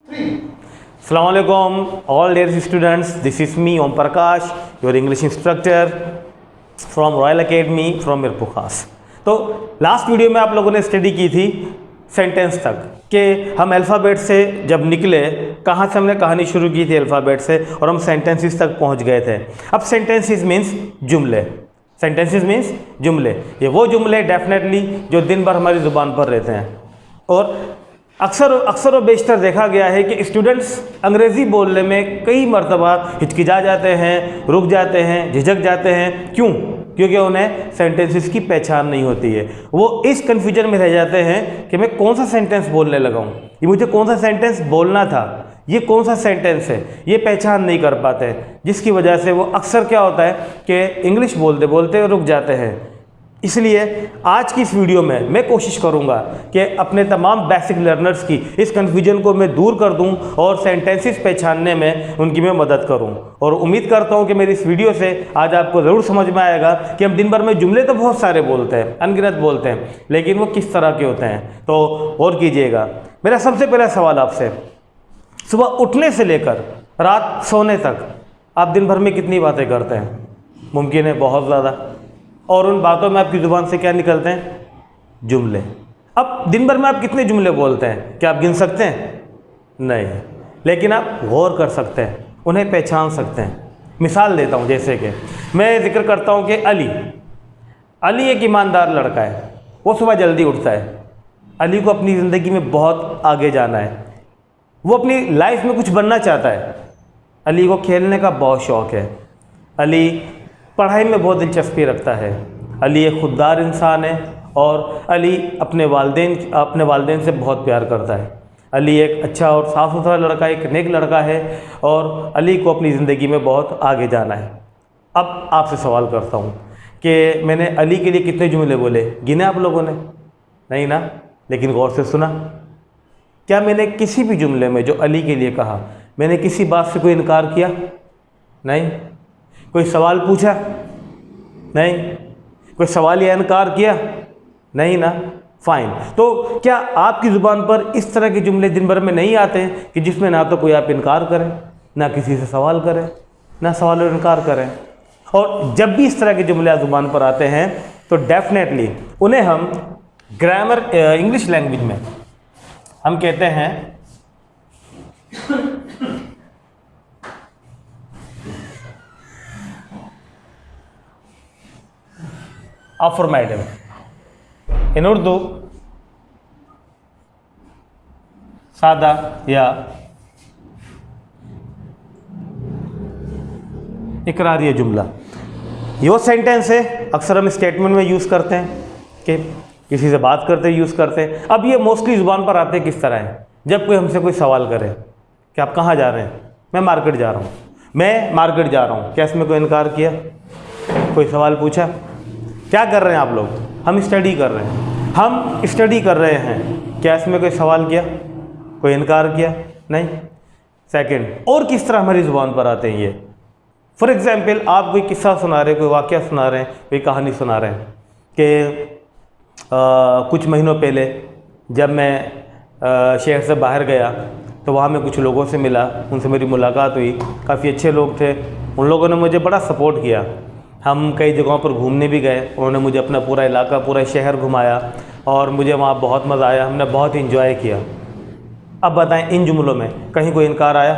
Assalamu alaikum, all dear students. This is me, Om Prakash, your English instructor from Royal Academy from Mirpur Khas. तो last video में आप लोगों ने study की थी sentence तक कि हम अल्फ़ाबेट से जब निकले, कहाँ से हमने कहानी शुरू की थी अल्फ़ाबेट से और हम सेंटेंसेस तक पहुँच गए थे। अब सेंटेंसेस मीन्स जुमले, सेंटेंसेस मीन्स जुमले। ये वो जुमले डेफिनेटली जो दिन भर हमारी ज़ुबान पर रहते हैं और अक्सर और बेशतर देखा गया है कि स्टूडेंट्स अंग्रेज़ी बोलने में कई मरतबा हिचकिचा जाते हैं, रुक जाते हैं, झिझक जाते हैं। क्यों? क्योंकि उन्हें सेंटेंसेस की पहचान नहीं होती है। वो इस कन्फ्यूजन में रह जाते हैं कि मैं कौन सा सेंटेंस बोलने लगा हूँ, ये मुझे कौन सा सेंटेंस बोलना था, ये कौन सा सेंटेंस है, ये पहचान नहीं कर पाते, जिसकी वजह से वो अक्सर क्या होता है कि इंग्लिश बोलते बोलते रुक जाते हैं। इसलिए आज की इस वीडियो में मैं कोशिश करूंगा कि अपने तमाम बेसिक लर्नर्स की इस कन्फ्यूजन को मैं दूर कर दूं और सेंटेंसेस पहचानने में उनकी मैं मदद करूं। और उम्मीद करता हूं कि मेरी इस वीडियो से आज आपको ज़रूर समझ में आएगा कि हम दिन भर में जुमले तो बहुत सारे बोलते हैं, अनगिनत बोलते हैं, लेकिन वो किस तरह के होते हैं। तो और कीजिएगा। मेरा सबसे पहला सवाल आपसे, सुबह उठने से लेकर रात सोने तक आप दिन भर में कितनी बातें करते हैं? मुमकिन है बहुत ज़्यादा। और उन बातों में आपकी ज़ुबान से क्या निकलते हैं? जुमले। अब दिन भर में आप कितने जुमले बोलते हैं? क्या आप गिन सकते हैं? नहीं, लेकिन आप गौर कर सकते हैं, उन्हें पहचान सकते हैं। मिसाल देता हूँ, जैसे कि मैं जिक्र करता हूँ कि अली एक ईमानदार लड़का है, वो सुबह जल्दी उठता है। अली को अपनी ज़िंदगी में बहुत आगे जाना है, वो अपनी लाइफ में कुछ बनना चाहता है। अली को खेलने का बहुत शौक़ है, अली पढ़ाई में बहुत दिलचस्पी रखता है, अली एक खुददार इंसान है और अली अपने वालिदैन से बहुत प्यार करता है। अली एक अच्छा और साफ़ सुथरा लड़का, एक नेक लड़का है और अली को अपनी ज़िंदगी में बहुत आगे जाना है। अब आपसे सवाल करता हूँ कि मैंने अली के लिए कितने जुमले बोले? गिने आप लोगों ने? नहीं ना, लेकिन गौर से सुना। क्या मैंने किसी भी जुमले में जो अली के लिए कहा, मैंने किसी बात से कोई इनकार किया? नहीं। कोई सवाल पूछा? नहीं। कोई सवाल या इनकार किया? नहीं ना। फ़ाइन। तो क्या आपकी ज़ुबान पर इस तरह के जुमले दिन भर में नहीं आते हैं कि जिसमें ना तो कोई आप इनकार करें, ना किसी से सवाल करें, ना सवाल और इनकार करें? और जब भी इस तरह के जुमले ज़ुबान पर आते हैं तो डेफिनेटली उन्हें हम ग्रामर इंग्लिश लैंग्वेज में हम कहते हैं अफर्मेटिव, इन उर्दू सादा या इकरारी जुमला। ये वो सेंटेंस है अक्सर हम स्टेटमेंट में यूज़ करते हैं कि किसी से बात करते यूज़ करते हैं। अब ये मोस्टली ज़ुबान पर आते किस तरह है? जब कोई हमसे कोई सवाल करे कि आप कहाँ जा रहे हैं? मैं मार्केट जा रहा हूँ। मैं मार्केट जा रहा हूँ। क्या इसमें कोई इनकार किया? कोई सवाल पूछा? क्या कर रहे हैं आप लोग? हम स्टडी कर रहे हैं। हम स्टडी कर रहे हैं। क्या इसमें कोई सवाल किया? कोई इनकार किया? नहीं। सेकंड, और किस तरह हमारी ज़ुबान पर आते हैं ये? फॉर एग्ज़ाम्पल, आप कोई किस्सा सुना रहे हैं, कोई वाक़या सुना रहे हैं, कोई कहानी सुना रहे हैं कि कुछ महीनों पहले जब मैं शहर से बाहर गया तो वहाँ मैं कुछ लोगों से मिला, उनसे मेरी मुलाकात हुई। काफ़ी अच्छे लोग थे, उन लोगों ने मुझे बड़ा सपोर्ट किया। हम कई जगहों पर घूमने भी गए, उन्होंने मुझे अपना पूरा इलाका, पूरा शहर घुमाया और मुझे वहाँ बहुत मज़ा आया, हमने बहुत इंजॉय किया। अब बताएं, इन जुमलों में कहीं कोई इनकार आया?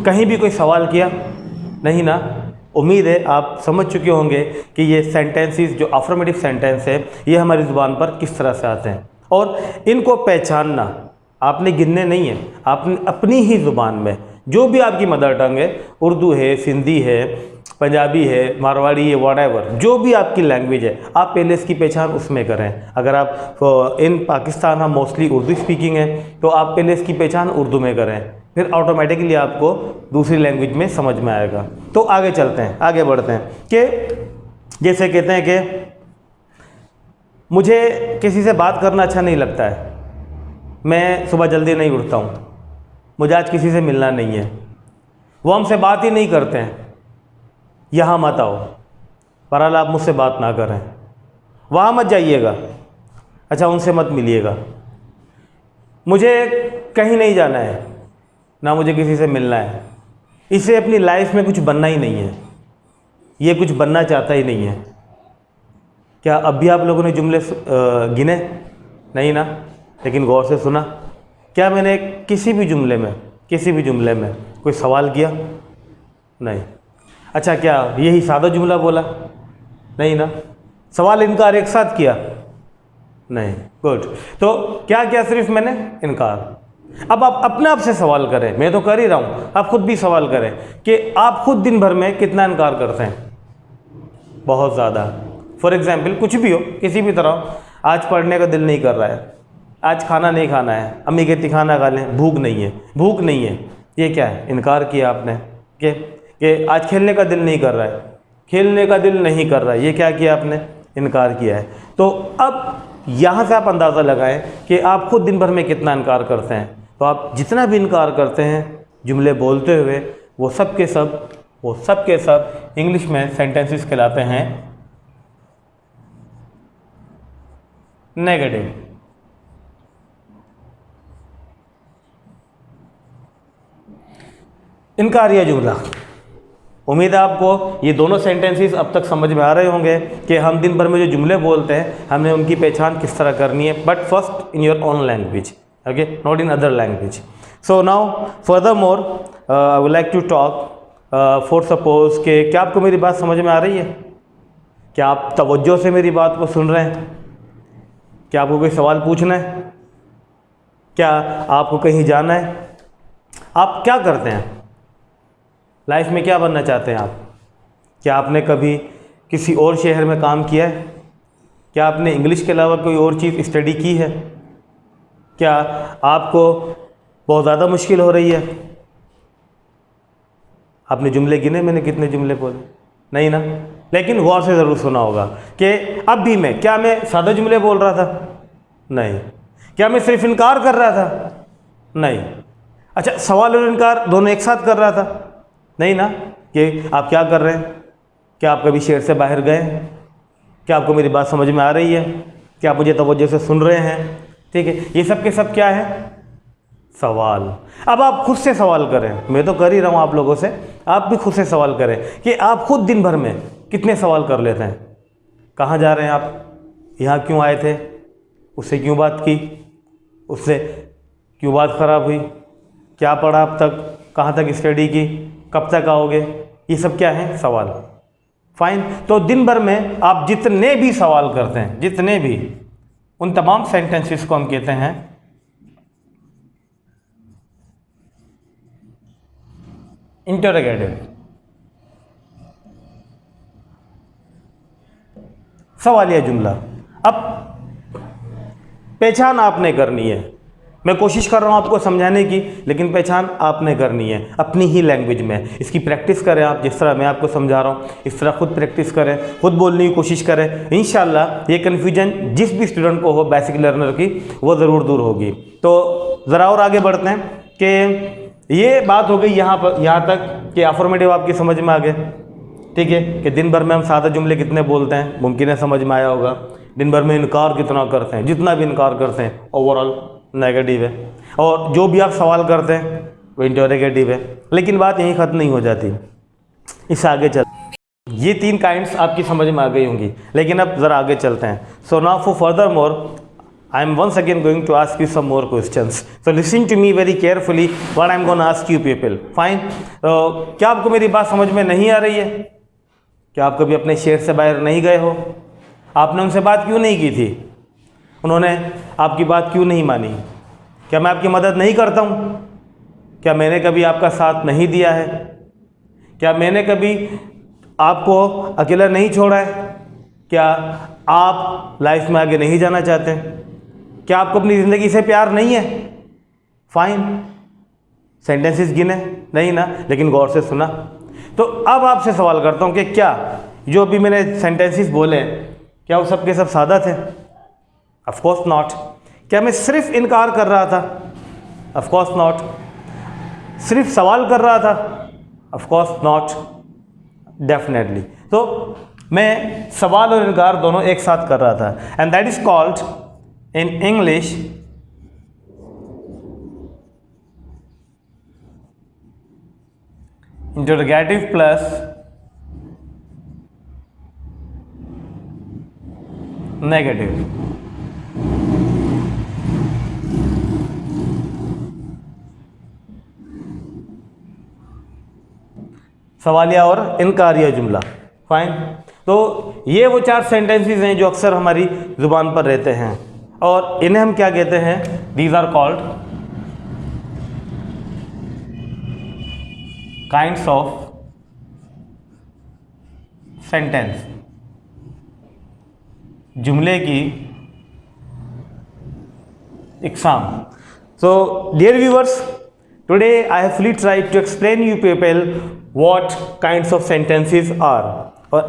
कहीं भी कोई सवाल किया? नहीं ना। उम्मीद है आप समझ चुके होंगे कि ये सेंटेंसेस जो अफर्मेटिव सेंटेंस है ये हमारी ज़ुबान पर किस तरह से आते हैं। और इनको पहचानना आपने गिनने नहीं है, आपने अपनी ही ज़ुबान में जो भी आपकी मदर टंग है, उर्दू है, सिंधी है, पंजाबी है, मारवाड़ी है, व्हाटएवर जो भी आपकी लैंग्वेज है, आप पहले इसकी पहचान उसमें करें। अगर आप इन पाकिस्तान हम मोस्टली उर्दू स्पीकिंग है तो आप पहले इसकी पहचान उर्दू में करें, फिर ऑटोमेटिकली आपको दूसरी लैंग्वेज में समझ में आएगा। तो आगे चलते हैं, आगे बढ़ते हैं कि जैसे कहते हैं कि मुझे किसी से बात करना अच्छा नहीं लगता है, मैं सुबह जल्दी नहीं उठता हूँ, मुझे आज किसी से मिलना नहीं है, वो हमसे बात ही नहीं करते हैं, यहाँ मत आओ, बहरहाल आप मुझसे बात ना करें, वहाँ मत जाइएगा, अच्छा उनसे मत मिलिएगा। मुझे कहीं नहीं जाना है, ना मुझे किसी से मिलना है, इसे अपनी लाइफ में कुछ बनना ही नहीं है, ये कुछ बनना चाहता ही नहीं है। क्या अब भी आप लोगों ने जुमले गिने? नहीं ना, लेकिन गौर से सुना। क्या मैंने किसी भी जुमले में कोई सवाल किया? नहीं। अच्छा, क्या यही सादा जुमला बोला? नहीं ना। सवाल इनकार एक साथ किया? नहीं। गुड। तो क्या किया? सिर्फ मैंने इनकार। अब आप अपने आप से सवाल करें, मैं तो कर ही रहा हूँ, आप खुद भी सवाल करें कि आप खुद दिन भर में कितना इनकार करते हैं? बहुत ज़्यादा। फॉर एग्जाम्पल, कुछ भी हो, किसी भी तरह, आज पढ़ने का दिल नहीं कर रहा है, आज खाना नहीं खाना है, अम्मी कहती खाना खा लें, भूख नहीं है, ये क्या है? इनकार किया आपने। कि आज खेलने का दिल नहीं कर रहा है, ये क्या किया आपने? इनकार किया है। तो अब यहाँ से आप अंदाज़ा लगाएं कि आप खुद दिन भर में कितना इनकार करते हैं। तो आप जितना भी इनकार करते हैं जुमले बोलते हुए, वो सब के सब इंग्लिश में सेंटेंसेस कहलाते हैं नेगेटिव। इनकारिया जुमला। उम्मीद है आपको ये दोनों सेंटेंसेस अब तक समझ में आ रहे होंगे कि हम दिन भर में जो जुमले बोलते हैं हमें उनकी पहचान किस तरह करनी है, but first in your own language, okay, not in other language. So now furthermore I would like to talk for suppose कि क्या आपको मेरी बात समझ में आ रही है? क्या आप तवज्जो से मेरी बात को सुन रहे हैं? क्या आपको कोई सवाल पूछना है? क्या आपको कहीं जाना है? आप क्या करते हैं लाइफ में? क्या बनना चाहते हैं आप? क्या आपने कभी किसी और शहर में काम किया है? क्या आपने इंग्लिश के अलावा कोई और चीज़ स्टडी की है? क्या आपको बहुत ज़्यादा मुश्किल हो रही है? आपने जुमले गिने मैंने कितने जुमले बोले? नहीं ना। लेकिन गौर से ज़रूर सुना होगा कि अब भी क्या मैं सादा जुमले बोल रहा था? नहीं। क्या मैं सिर्फ इनकार कर रहा था? नहीं। अच्छा, सवाल और इनकार दोनों एक साथ कर रहा था? नहीं ना। कि आप क्या कर रहे हैं? क्या आप कभी शहर से बाहर गए? क्या आपको मेरी बात समझ में आ रही है? क्या आप मुझे तवज्जो से सुन रहे हैं? ठीक है, ये सब के सब क्या है? सवाल। अब आप खुद से सवाल करें, मैं तो कर ही रहा हूँ आप लोगों से, आप भी खुद से सवाल करें कि आप खुद दिन भर में कितने सवाल कर लेते हैं। कहाँ जा रहे हैं आप? यहाँ क्यों आए थे? उससे क्यों बात की? उससे क्यों बात खराब हुई? क्या पढ़ा अब तक? कहाँ तक स्टडी की? कब तक आओगे? ये सब क्या है? सवाल। फाइन। तो दिन भर में आप जितने भी सवाल करते हैं, जितने भी, उन तमाम सेंटेंसेस को हम कहते हैं इंटरोगेटिव। सवालिया जुमला। अब पहचान आपने करनी है, मैं कोशिश कर रहा हूँ आपको समझाने की, लेकिन पहचान आपने करनी है अपनी ही लैंग्वेज में। इसकी प्रैक्टिस करें आप, जिस तरह मैं आपको समझा रहा हूँ इस तरह खुद प्रैक्टिस करें, खुद बोलने की कोशिश करें। इंशाल्लाह ये कन्फ्यूजन जिस भी स्टूडेंट को हो बेसिक लर्नर की, वो ज़रूर दूर होगी। तो ज़रा और आगे बढ़ते हैं कि ये बात हो गई यहाँ तक कि अफर्मेटिव आपकी समझ में आ गए। ठीक है, कि दिन भर में हम सादा जुमले कितने बोलते हैं, मुमकिन है समझ में आया होगा। दिन भर में इनकार कितना करते हैं, जितना भी इनकार करते हैं ओवरऑल नेगेटिव है, और जो भी आप सवाल करते हैं वो इंटरोगेटिव है। लेकिन बात यहीं ख़त्म नहीं हो जाती, इससे आगे चल। ये 3 काइंड्स आपकी समझ में आ गई होंगी, लेकिन अब ज़रा आगे चलते हैं। So now for further more I am once again going to ask you some more questions. So listen to me very carefully what I am going to ask you people. Fine? क्या आपको मेरी बात समझ में नहीं आ रही है? क्या आप कभी अपने शहर से बाहर नहीं गए हो? आपने उनसे बात क्यों नहीं की थी? उन्होंने आपकी बात क्यों नहीं मानी? क्या मैं आपकी मदद नहीं करता हूँ? क्या मैंने कभी आपका साथ नहीं दिया है? क्या मैंने कभी आपको अकेला नहीं छोड़ा है? क्या आप लाइफ में आगे नहीं जाना चाहते? क्या आपको अपनी ज़िंदगी से प्यार नहीं है? फाइन, सेंटेंसेस गिने नहीं ना, लेकिन गौर से सुना। तो अब आपसे सवाल करता हूँ कि क्या जो अभी मैंने सेंटेंसेस बोले क्या वो सब के सब सादा थे? Of course not. क्या मैं सिर्फ इनकार कर रहा था? Of course not. सिर्फ सवाल कर रहा था? Of course not, definitely. तो मैं सवाल और इनकार दोनों एक साथ कर रहा था, and that is called in English interrogative plus negative. सवालिया और इनकारिया जुमला। फाइन। तो ये वो 4 सेंटेंसेस हैं जो अक्सर हमारी जुबान पर रहते हैं और इन्हें हम क्या कहते हैं? These are called kinds of sentence, जुमले की इकसाम। So dear viewers, today I have fully tried to explain you people what kinds of sentences are,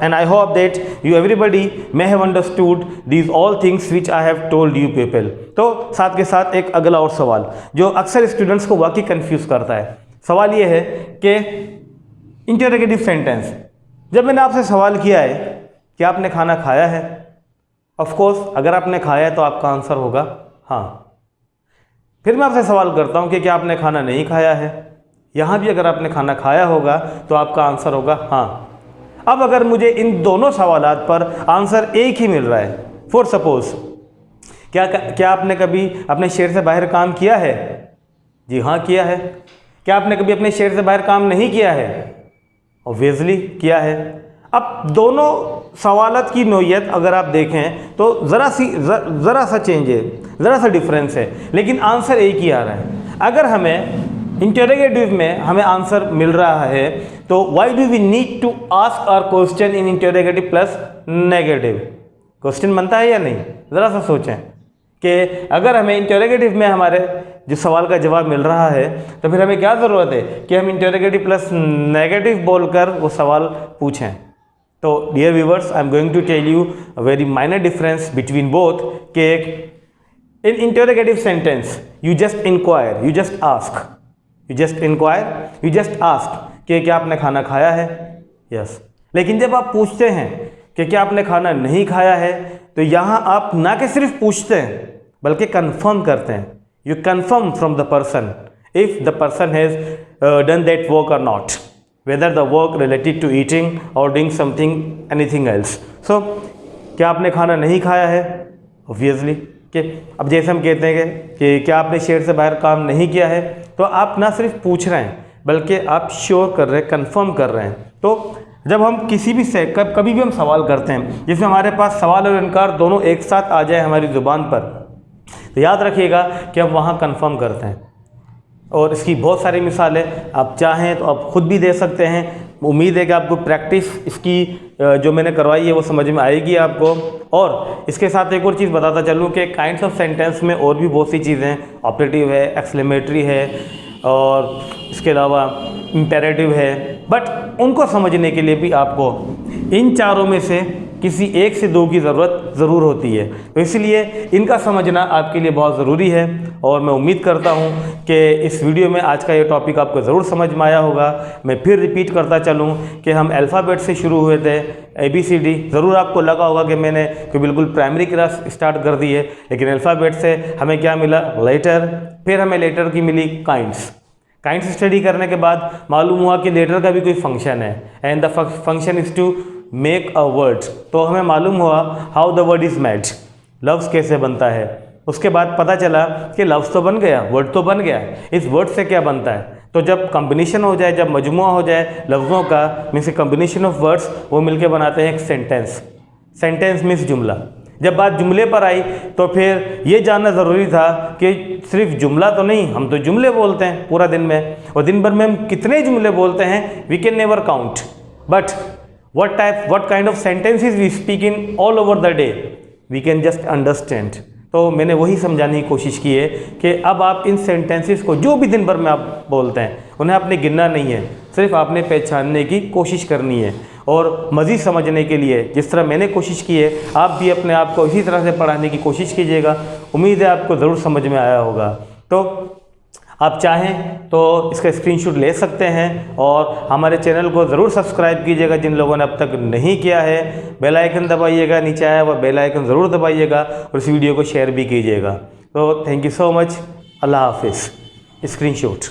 and I hope that you everybody may have understood these all things which I have told you people. तो साथ के साथ एक अगला और सवाल जो अक्सर स्टूडेंट्स को वाकई कंफ्यूज करता है, सवाल ये है कि इंटरोगेटिव सेंटेंस, जब मैंने आपसे सवाल किया है कि आपने खाना खाया है, ऑफ कोर्स अगर आपने खाया है तो आपका आंसर होगा हाँ। फिर मैं आपसे सवाल करता हूं कि क्या आपने खाना नहीं खाया है, यहां भी अगर आपने खाना खाया होगा तो आपका आंसर होगा हाँ। अब अगर मुझे इन दोनों सवालात पर आंसर एक ही मिल रहा है, फॉर सपोज क्या आपने कभी अपने शहर से बाहर काम किया है? जी हाँ किया है। क्या आपने कभी अपने शहर से बाहर काम नहीं किया है? ऑब्वियसली किया है। अब दोनों सवालात की नोयत अगर आप देखें तो ज़रा सा चेंज है, ज़रा सा डिफरेंस है, लेकिन आंसर एक ही आ रहा है। अगर हमें इंटरोगेटिव में हमें आंसर मिल रहा है तो why do we need to ask our question in interrogative plus negative? Question बनता है या नहीं? ज़रा सा सोचें कि अगर हमें इंटरोगेटिव में हमारे जो सवाल का जवाब मिल रहा है तो फिर हमें क्या ज़रूरत है कि हम इंटरोगेटिव प्लस नेगेटिव बोलकर वो सवाल पूछें। तो dear viewers, I am going to tell you a very minor difference between both कि in interrogative sentence you just inquire, you just ask, you just inquire, you just ask कि क्या आपने खाना खाया है? यस। लेकिन जब आप पूछते हैं कि क्या आपने खाना नहीं खाया है तो यहाँ आप ना कि सिर्फ पूछते हैं बल्कि कंफर्म करते हैं। You confirm from the person if the person has done that work और not, whether the work related to eating or doing something anything else. So क्या आपने खाना नहीं खाया है? Obviously कि अब जैसे हम कहते हैं कि क्या आपने शहर से बाहर काम नहीं किया है, तो आप ना सिर्फ पूछ रहे हैं बल्कि आप श्योर कर रहे हैं, कंफर्म कर रहे हैं। तो जब हम किसी भी से कभी भी हम सवाल करते हैं जिसमें हमारे पास सवाल और इनकार दोनों एक साथ आ जाए हमारी ज़ुबान पर, तो याद रखिएगा कि हम वहाँ कंफर्म करते हैं। और इसकी बहुत सारी मिसालें आप चाहें तो आप खुद भी दे सकते हैं। उम्मीद है कि आपको प्रैक्टिस इसकी जो मैंने करवाई है वो समझ में आएगी आपको। और इसके साथ एक और चीज़ बताता चलूँ कि काइंड्स ऑफ सेंटेंस में और भी बहुत सी चीज़ें हैं। ऑपरेटिव है, एक्सक्लेमेटरी है और इसके अलावा इम्पेरेटिव है, बट उनको समझने के लिए भी आपको इन चारों में से किसी एक से दो की ज़रूरत ज़रूर होती है। तो इसलिए इनका समझना आपके लिए बहुत ज़रूरी है और मैं उम्मीद करता हूं कि इस वीडियो में आज का ये टॉपिक आपको ज़रूर समझ में आया होगा। मैं फिर रिपीट करता चलूं कि हम अल्फ़ाबेट से शुरू हुए थे, ABCD। ज़रूर आपको लगा होगा कि मैंने कोई बिल्कुल प्राइमरी क्लास स्टार्ट कर दी है, लेकिन अल्फ़ाबेट से हमें क्या मिला? लेटर। फिर हमें लेटर की मिली काइंड्स। काइंड्स स्टडी करने के बाद मालूम हुआ कि लेटर का भी कोई फंक्शन है, and the function is to make a word. तो हमें मालूम हुआ how the word is made, लफ्ज़ कैसे बनता है। उसके बाद पता चला कि लफ्ज़ तो बन गया, वर्ड तो बन गया, इस वर्ड से क्या बनता है। तो जब कम्बिनेशन हो जाए, जब मजमुआ हो जाए लफ्ज़ों का, मीन्स कम्बिनेशन ऑफ वर्ड्स, वो मिलके बनाते हैं एक सेंटेंस। सेंटेंस मीन्स जुमला। जब बात जुमले पर आई तो फिर ये जानना ज़रूरी था कि सिर्फ जुमला तो नहीं, हम तो जुमले बोलते हैं पूरा दिन में, और दिन भर में हम कितने जुमले बोलते हैं we can never count. But what kind of sentences we speak in all over the day we can just understand। तो मैंने वही समझाने की कोशिश की है कि अब आप इन सेंटेंसेस को जो भी दिन भर में आप बोलते हैं उन्हें आपने गिनना नहीं है, सिर्फ आपने पहचानने की कोशिश करनी है। और मज़ीद समझने के लिए जिस तरह मैंने कोशिश की है आप भी अपने आप को इसी तरह से पढ़ाने की कोशिश कीजिएगा। उम्मीद है आपको ज़रूर समझ में आया होगा। तो आप चाहें तो इसका स्क्रीनशॉट ले सकते हैं और हमारे चैनल को ज़रूर सब्सक्राइब कीजिएगा जिन लोगों ने अब तक नहीं किया है। बेल आइकन दबाइएगा, नीचे आया हुआ बेल आइकन ज़रूर दबाइएगा और इस वीडियो को शेयर भी कीजिएगा। तो थैंक यू सो मच। अल्लाह हाफिज़। स्क्रीनशॉट।